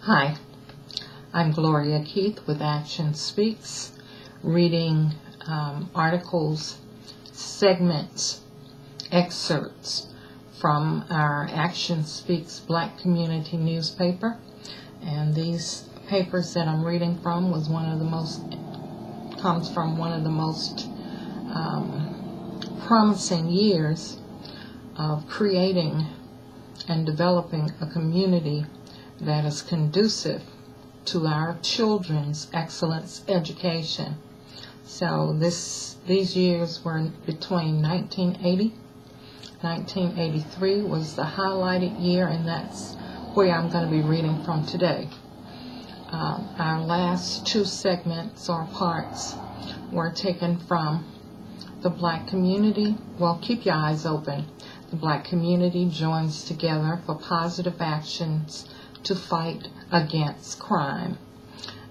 Hi, I'm Gloria J with Action Speaks, reading articles, segments, excerpts from our Action Speaks Black Community newspaper. And these papers that I'm reading from comes from one of the most promising years of creating and developing a community that is conducive to our children's excellence education. So these years were between 1980, 1983 was the highlighted year, and that's where I'm going to be reading from today. Our last two segments or parts were taken from the Black community. Well, keep your eyes open. The Black community joins together for positive actions to fight against crime.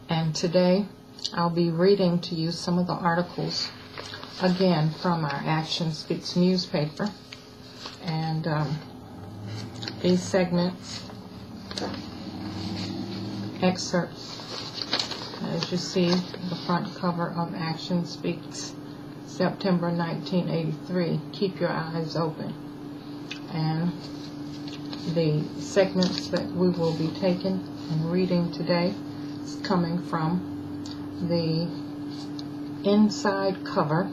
And today I'll be reading to you some of the articles again from our Action Speaks newspaper. And these segments, excerpts, as you see, the front cover of Action Speaks, September 1983. Keep your eyes open. And the segments that we will be taking and reading today is coming from the inside cover,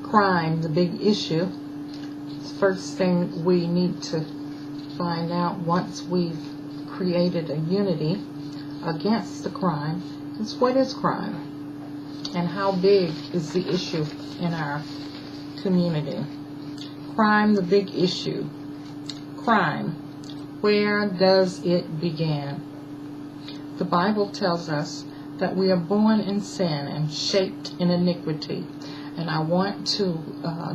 Crime, the Big Issue. The first thing we need to find out once we've created a unity against the crime is what is crime and how big is the issue in our community. Crime, the big issue. Crime. Where does it begin? The Bible tells us that we are born in sin and shaped in iniquity. And I want to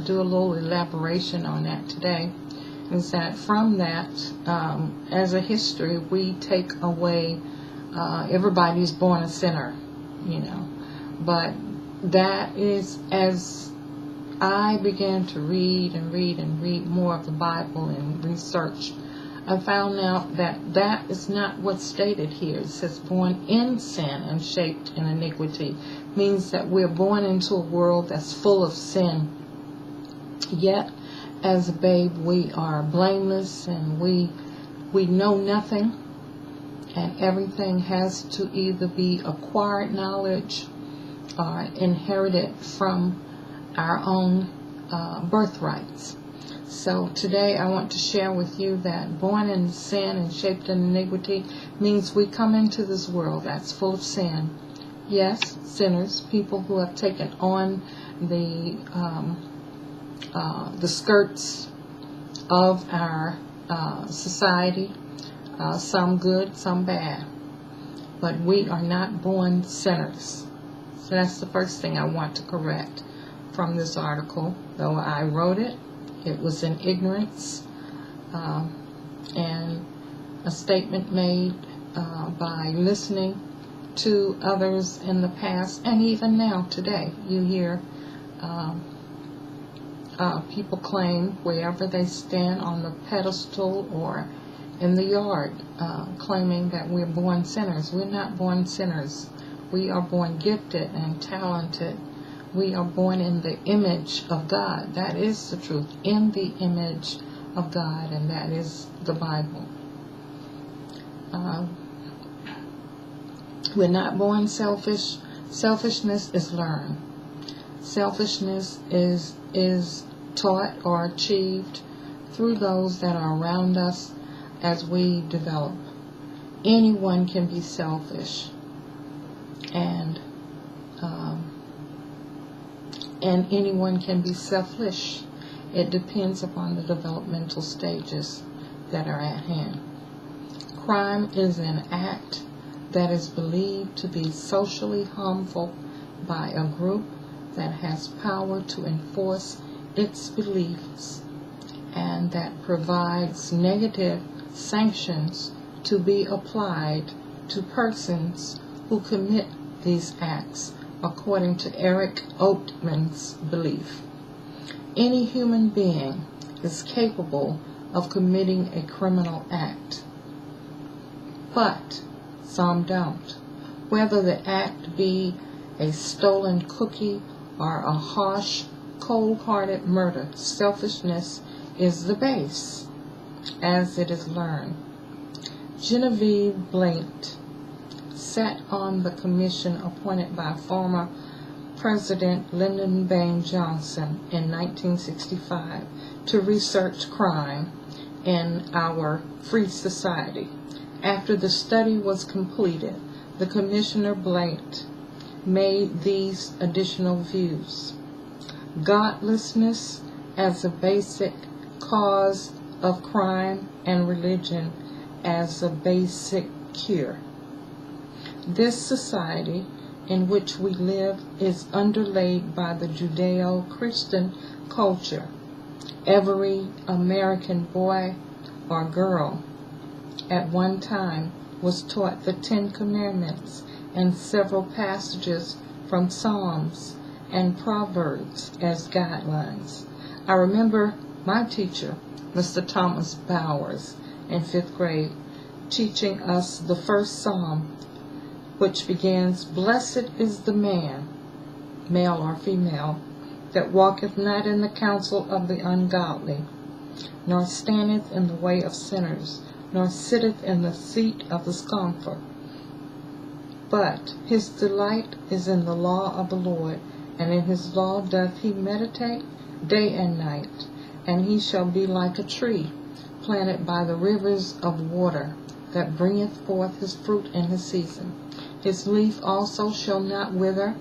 do a little elaboration on that today. Is that from that, as a history, we take away everybody's born a sinner, But that is, as I began to read more of the Bible and research, I found out that that is not what's stated here. It says born in sin and shaped in iniquity. Means that we're born into a world that's full of sin. Yet, as a babe, we are blameless and we know nothing. And everything has to either be acquired knowledge or inherited from our own birthrights. So today I want to share with you that born in sin and shaped in iniquity means we come into this world that's full of sin. Yes, sinners, people who have taken on the skirts of our society, some good, some bad. But we are not born sinners. So that's the first thing I want to correct from this article. Though I wrote it, it was in ignorance, and a statement made by listening to others in the past, and even now today. You hear people claim wherever they stand on the pedestal or in the yard, claiming that we're born sinners. We're not born sinners. We are born gifted and talented. We are born in the image of God. That is the truth. In the image of God, and that is the Bible. We're not born selfish. Selfishness is learned. Selfishness is taught or achieved through those that are around us as we develop. Anyone can be selfish. And anyone can be selfish. It depends upon the developmental stages that are at hand. Crime is an act that is believed to be socially harmful by a group that has power to enforce its beliefs and that provides negative sanctions to be applied to persons who commit these acts, according to Eric Oatman's belief. Any human being is capable of committing a criminal act, but some don't. Whether the act be a stolen cookie or a harsh, cold-hearted murder, selfishness is the base, as it is learned. Genevieve Blunt sat on the commission appointed by former President Lyndon Baines Johnson in 1965 to research crime in our free society. After the study was completed, the Commissioner Blunt made these additional views. Godlessness as a basic cause of crime and religion as a basic cure. This society in which we live is underlaid by the Judeo-Christian culture. Every American boy or girl at one time was taught the 10 Commandments and several passages from Psalms and Proverbs as guidelines. I remember my teacher, Mr. Thomas Bowers, in 5th grade, teaching us the first Psalm, which begins, "Blessed is the man, male or female, that walketh not in the counsel of the ungodly, nor standeth in the way of sinners, nor sitteth in the seat of the scornful. But his delight is in the law of the Lord, and in his law doth he meditate day and night. And he shall be like a tree planted by the rivers of water, that bringeth forth his fruit in his season. His leaf also shall not wither,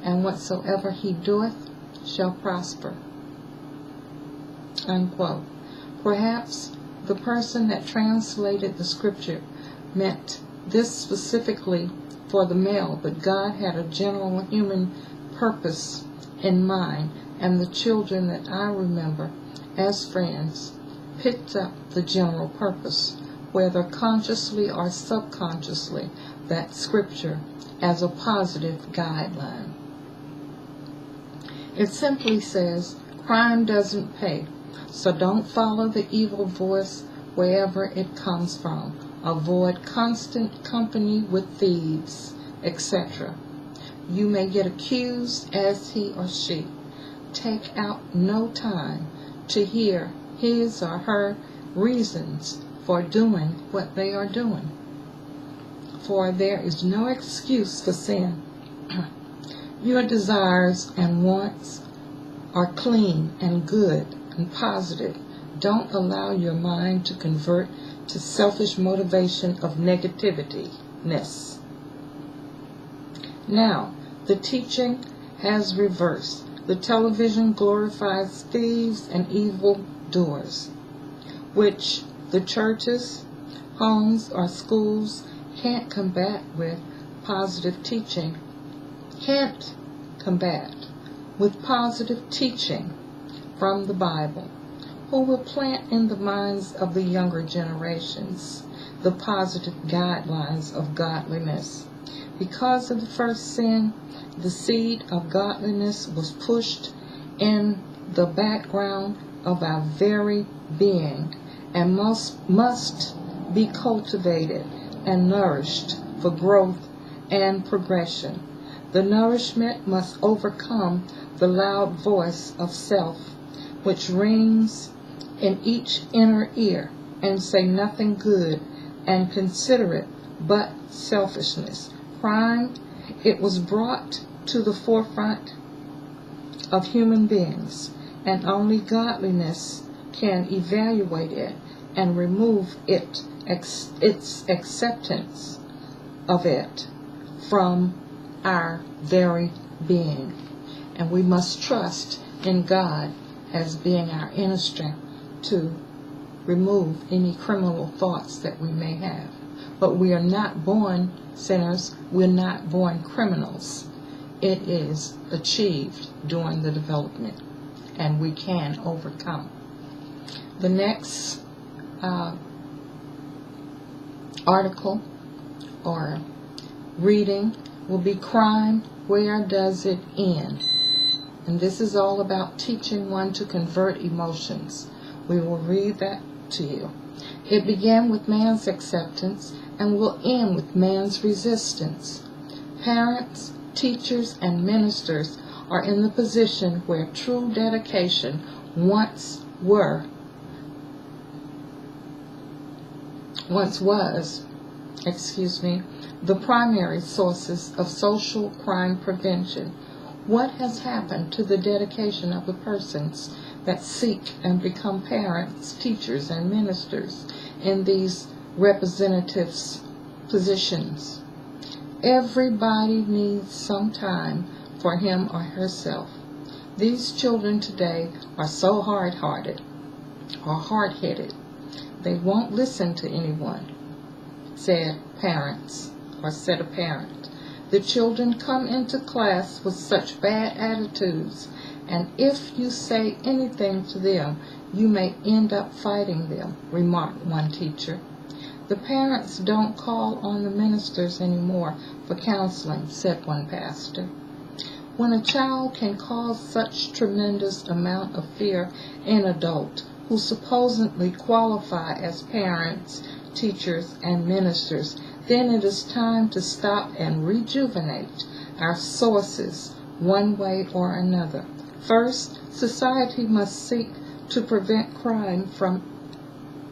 and whatsoever he doeth shall prosper." Unquote. Perhaps the person that translated the scripture meant this specifically for the male, but God had a general human purpose in mind, and the children that I remember as friends picked up the general purpose, whether consciously or subconsciously, that scripture as a positive guideline. It simply says, crime doesn't pay, so don't follow the evil voice wherever it comes from. Avoid constant company with thieves, etc. You may get accused as he or she. Take out no time to hear his or her reasons for doing what they are doing. For there is no excuse for sin. Your desires and wants are clean and good and positive. Don't allow your mind to convert to selfish motivation of negativeness. Now, the teaching has reversed. The television glorifies thieves and evil doers, which the churches, homes, or schools can't combat with positive teaching. Can't combat with positive teaching from the Bible. Who will plant in the minds of the younger generations the positive guidelines of godliness? Because of the first sin, the seed of godliness was pushed in the background of our very being and must be cultivated and nourished for growth and progression. The nourishment must overcome the loud voice of self, which rings in each inner ear and say nothing good and consider it but selfishness. Crime, it was brought to the forefront of human beings, and only godliness can evaluate it and remove its acceptance of it from our very being. And we must trust in God as being our inner strength to remove any criminal thoughts that we may have. But we are not born sinners. We're not born criminals. It is achieved during the development, and we can overcome. The next article or reading will be Crime, Where Does It End? And this is all about teaching one to convert emotions. We will read that to you. It began with man's acceptance and will end with man's resistance. Parents, teachers, and ministers are in the position where true dedication once was the primary sources of social crime prevention. What has happened to the dedication of the persons that seek and become parents, teachers, and ministers in these representatives' positions? Everybody needs some time for him or herself. These children today are so hard-hearted or hard-headed. They won't listen to anyone, said a parent. The children come into class with such bad attitudes, and if you say anything to them, you may end up fighting them, remarked one teacher. The parents don't call on the ministers anymore for counseling, said one pastor. When a child can cause such tremendous amount of fear in adults who supposedly qualify as parents, teachers, and ministers, then it is time to stop and rejuvenate our sources one way or another. First, society must seek to prevent crime from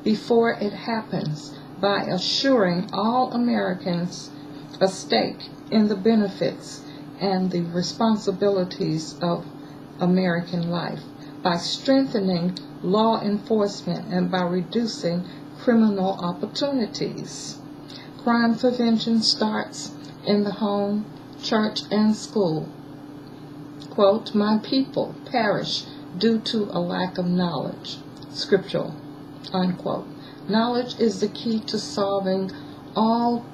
before it happens by assuring all Americans a stake in the benefits and the responsibilities of American life, by strengthening law enforcement and by reducing criminal opportunities. Crime prevention starts in the home, church, and school. Quote, "My people perish due to a lack of knowledge." Scriptural, unquote. Knowledge is the key to solving all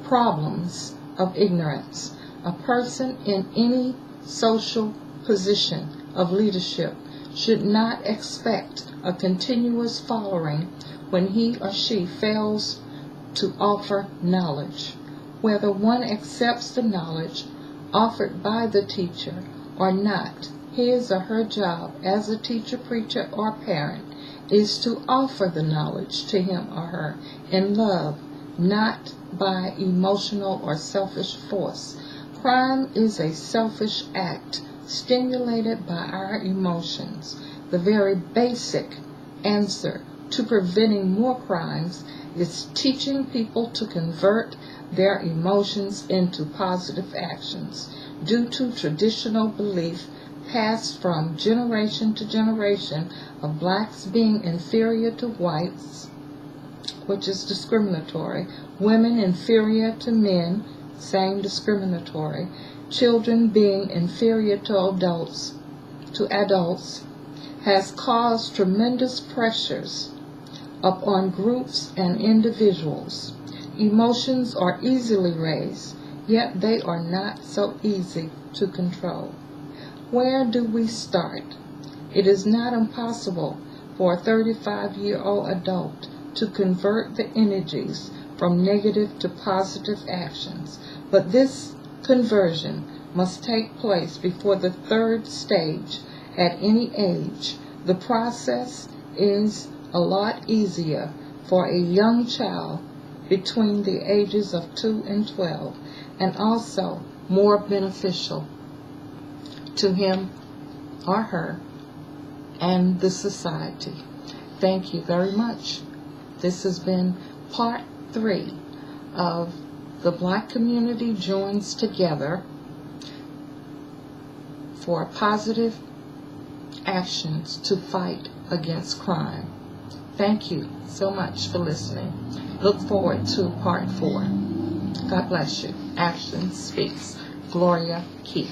problems of ignorance. A person in any social position of leadership should not expect a continuous following when he or she fails to offer knowledge. Whether one accepts the knowledge offered by the teacher or not, his or her job as a teacher, preacher, or parent is to offer the knowledge to him or her in love, not by emotional or selfish force. Crime is a selfish act stimulated by our emotions. The very basic answer to preventing more crimes is teaching people to convert their emotions into positive actions. Due to traditional belief passed from generation to generation of blacks being inferior to whites, which is discriminatory, women inferior to men, same discriminatory, children being inferior to adults, has caused tremendous pressures upon groups and individuals. Emotions are easily raised, yet they are not so easy to control. Where do we start? It is not impossible for a 35-year-old adult to convert the energies from negative to positive actions, but this conversion must take place before the third stage at any age. The process is a lot easier for a young child between the ages of 2 and 12, and also more beneficial to him or her and the society. Thank you very much. This has been part 3 of The Black Community Joins Together for Positive Actions to Fight Against Crime. Thank you so much for listening. Look forward to part 4. God bless you. Action Speaks. Gloria J.